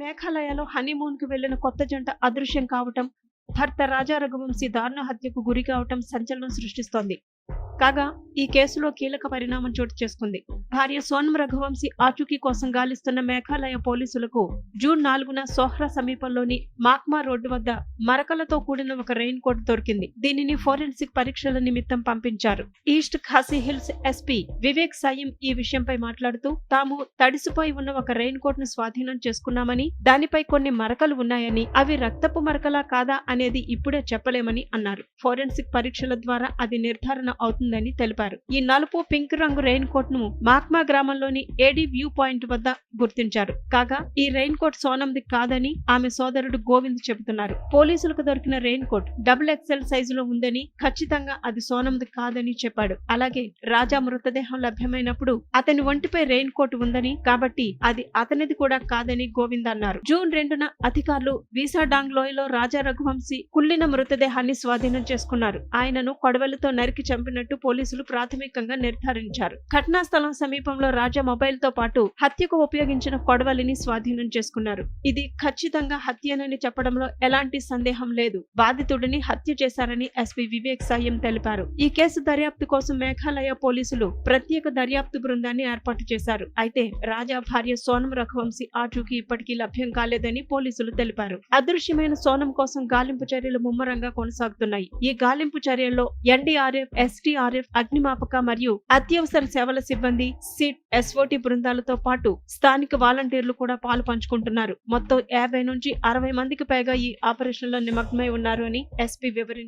మేఘాలయలో హనీమూన్‌కు వెళ్లిన కొత్త జంట అదృశ్యం కావటం, భర్త రాజా రఘువంశీ దారుణ హత్యకు గురి కావటం సంచలనం సృష్టిస్తోంది. కాగా ఈ కేసులో కీలక పరిణామం చోటు చేసుకుంది. భార్య సోనం రఘువంశీ ఆచూకీ కోసం గాలిస్తున్న మేఘాలయ పోలీసులకు జూన్ 4న సోహ్రా సమీపంలోని మాక్మా రోడ్డు వద్ద మరకలతో కూడిన ఒక రెయిన్ కోట్ దొరికింది. దీనిని ఫోరెన్సిక్ పరీక్షల నిమిత్తం పంపించారు. East Khasi hills SP Vivek Syiem ఈ విషయంపై మాట్లాడుతూ, తాము తడిసిపోయి ఉన్న ఒక రెయిన్ కోట్ ను స్వాధీనం చేసుకున్నామని, దానిపై కొన్ని మరకలు ఉన్నాయని, అవి రక్తపు మరకలా కాదా అనేది ఇప్పుడే చెప్పలేమని అన్నారు. ఫోరెన్సిక్ పరీక్షల ద్వారా అది నిర్ధారణ అవుతుందని తెలిపారు. ఈ నలుపు పింక్ రంగు రెయిన్ కోట్ ను మాక్మా గ్రామంలోని ఏడీ వ్యూ పాయింట్ వద్ద గుర్తించారు. కాగా ఈ రెయిన్ కోట్ సోనంది కాదని ఆమె సోదరుడు గోవింద్ చెబుతున్నారు. పోలీసులకు దొరికిన రెయిన్ కోట్ XXL సైజులో ఉందని, ఖచ్చితంగా అది సోనంది కాదని చెప్పాడు. అలాగే రాజా మృతదేహం లభ్యమైనప్పుడు అతని ఒంటిపై రెయిన్ కోట్ ఉందని, కాబట్టి అది అతనిది కూడా కాదని గోవింద్ అన్నారు. జూన్ 2న అధికారులు వీసాడాంగ్ లోయలో రాజా రఘువంశీ కుళ్లిన మృతదేహాన్ని స్వాధీనం చేసుకున్నారు. ఆయనను కొడవలితో నరికి చంపినట్టు పోలీసులు ప్రాథమికంగా నిర్ధారించారు. ఘటనా స్థలం సమీపంలో రాజా మొబైల్ తో పాటు హత్యకు ఉపయోగించిన కొడవలిని స్వాధీనం చేసుకున్నారు. ఇది ఖచ్చితంగా హత్యనని చెప్పడంలో ఎలాంటి సందేహం లేదు. బాధితుడిని హత్య చేశారని ఎస్పీ వివేక్ సాయం తెలిపారు. ఈ కేసు దర్యాప్తు కోసం మేఘాలయ పోలీసులు ప్రత్యేక దర్యాప్తు బృందాన్ని ఏర్పాటు చేశారు. అయితే రాజా భార్య సోనం రఘువంశీ ఆచూకీ ఇప్పటికీ లభ్యం కాలేదని పోలీసులు తెలిపారు. అదృశ్యమైన సోనం కోసం గాలింపు చర్యలు ముమ్మరంగా కొనసాగుతున్నాయి. ఈ గాలింపు చర్యల్లో NDRF, SDRF, అగ్నిమాపక మరియు అత్యవసర సేవల సిబ్బంది, సిట్, SOT బృందాలతో పాటు స్థానిక వాలంటీర్లు కూడా పాలు పంచుకుంటున్నారు. మొత్తం 50 నుంచి 60 మందికి పైగా ఈ ఆపరేషన్లో నిమగ్నమై ఉన్నారు అని ఎస్పీ వివరించారు.